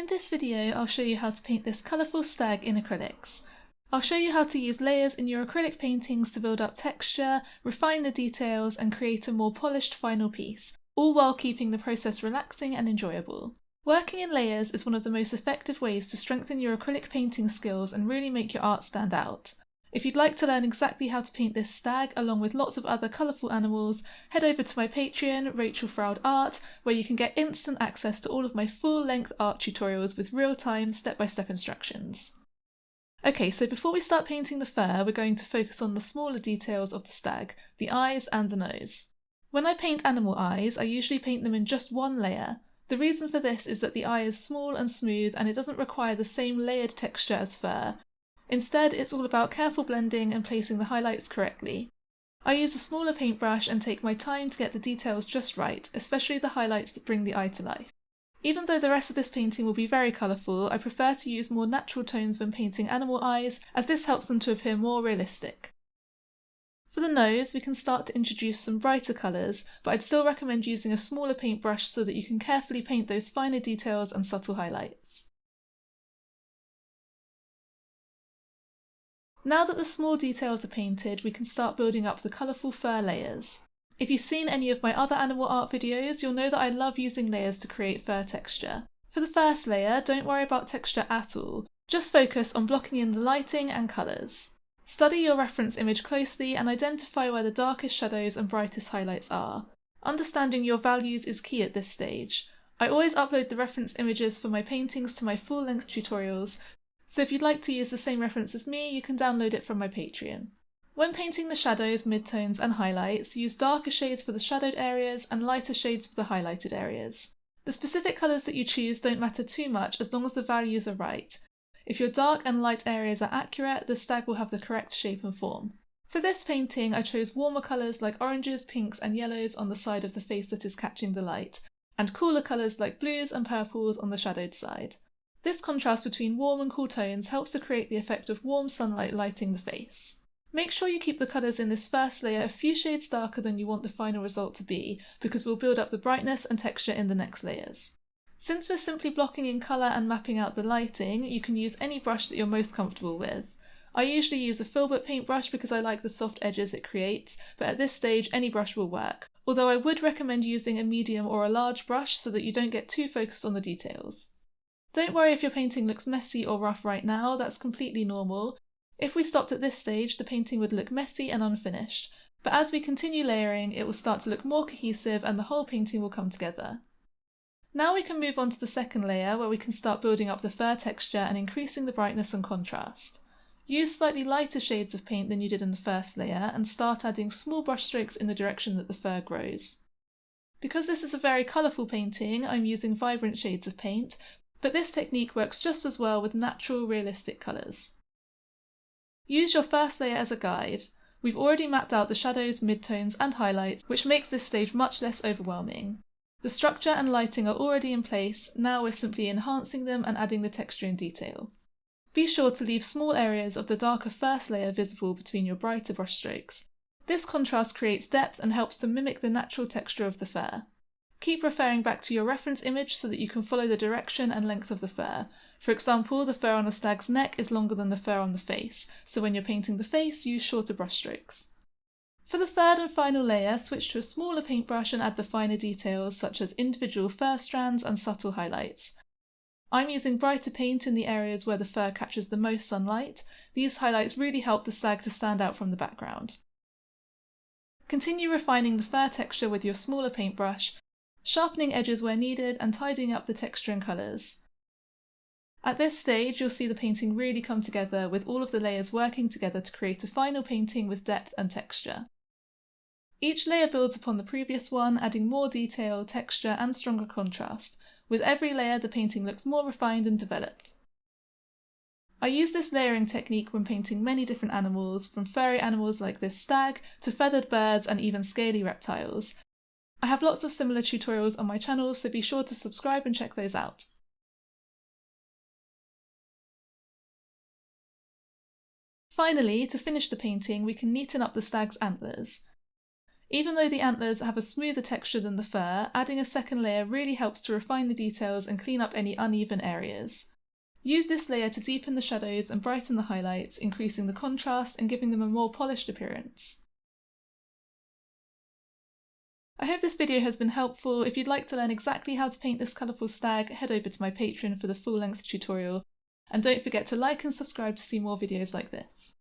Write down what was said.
In this video, I'll show you how to paint this colourful stag in acrylics. I'll show you how to use layers in your acrylic paintings to build up texture, refine the details, and create a more polished final piece, all while keeping the process relaxing and enjoyable. Working in layers is one of the most effective ways to strengthen your acrylic painting skills and really make your art stand out. If you'd like to learn exactly how to paint this stag, along with lots of other colourful animals, head over to my Patreon, Rachel Froud Art, where you can get instant access to all of my full-length art tutorials with real-time, step-by-step instructions. Okay, so before we start painting the fur, we're going to focus on the smaller details of the stag, the eyes and the nose. When I paint animal eyes, I usually paint them in just one layer. The reason for this is that the eye is small and smooth and it doesn't require the same layered texture as fur. Instead, it's all about careful blending and placing the highlights correctly. I use a smaller paintbrush and take my time to get the details just right, especially the highlights that bring the eye to life. Even though the rest of this painting will be very colourful, I prefer to use more natural tones when painting animal eyes, as this helps them to appear more realistic. For the nose, we can start to introduce some brighter colours, but I'd still recommend using a smaller paintbrush so that you can carefully paint those finer details and subtle highlights. Now that the small details are painted, we can start building up the colourful fur layers. If you've seen any of my other animal art videos, you'll know that I love using layers to create fur texture. For the first layer, don't worry about texture at all, just focus on blocking in the lighting and colours. Study your reference image closely and identify where the darkest shadows and brightest highlights are. Understanding your values is key at this stage. I always upload the reference images for my paintings to my full-length tutorials, so if you'd like to use the same reference as me, you can download it from my Patreon. When painting the shadows, midtones and highlights, use darker shades for the shadowed areas and lighter shades for the highlighted areas. The specific colours that you choose don't matter too much as long as the values are right. If your dark and light areas are accurate, the stag will have the correct shape and form. For this painting, I chose warmer colours like oranges, pinks and yellows on the side of the face that is catching the light, and cooler colours like blues and purples on the shadowed side. This contrast between warm and cool tones helps to create the effect of warm sunlight lighting the face. Make sure you keep the colours in this first layer a few shades darker than you want the final result to be, because we'll build up the brightness and texture in the next layers. Since we're simply blocking in colour and mapping out the lighting, you can use any brush that you're most comfortable with. I usually use a filbert paintbrush because I like the soft edges it creates, but at this stage any brush will work, although I would recommend using a medium or a large brush so that you don't get too focused on the details. Don't worry if your painting looks messy or rough right now, that's completely normal. If we stopped at this stage, the painting would look messy and unfinished, but as we continue layering, it will start to look more cohesive and the whole painting will come together. Now we can move on to the second layer where we can start building up the fur texture and increasing the brightness and contrast. Use slightly lighter shades of paint than you did in the first layer and start adding small brush strokes in the direction that the fur grows. Because this is a very colourful painting, I'm using vibrant shades of paint, but this technique works just as well with natural, realistic colours. Use your first layer as a guide. We've already mapped out the shadows, midtones and highlights, which makes this stage much less overwhelming. The structure and lighting are already in place, now we're simply enhancing them and adding the texture and detail. Be sure to leave small areas of the darker first layer visible between your brighter brushstrokes. This contrast creates depth and helps to mimic the natural texture of the fur. Keep referring back to your reference image so that you can follow the direction and length of the fur. For example, the fur on a stag's neck is longer than the fur on the face, so when you're painting the face, use shorter brushstrokes. For the third and final layer, switch to a smaller paintbrush and add the finer details such as individual fur strands and subtle highlights. I'm using brighter paint in the areas where the fur catches the most sunlight. These highlights really help the stag to stand out from the background. Continue refining the fur texture with your smaller paintbrush, sharpening edges where needed and tidying up the texture and colours. At this stage, you'll see the painting really come together with all of the layers working together to create a final painting with depth and texture. Each layer builds upon the previous one, adding more detail, texture and stronger contrast. With every layer, the painting looks more refined and developed. I use this layering technique when painting many different animals, from furry animals like this stag to feathered birds and even scaly reptiles. I have lots of similar tutorials on my channel, so be sure to subscribe and check those out. Finally, to finish the painting, we can neaten up the stag's antlers. Even though the antlers have a smoother texture than the fur, adding a second layer really helps to refine the details and clean up any uneven areas. Use this layer to deepen the shadows and brighten the highlights, increasing the contrast and giving them a more polished appearance. I hope this video has been helpful. If you'd like to learn exactly how to paint this colourful stag, head over to my Patreon for the full-length tutorial, and don't forget to like and subscribe to see more videos like this.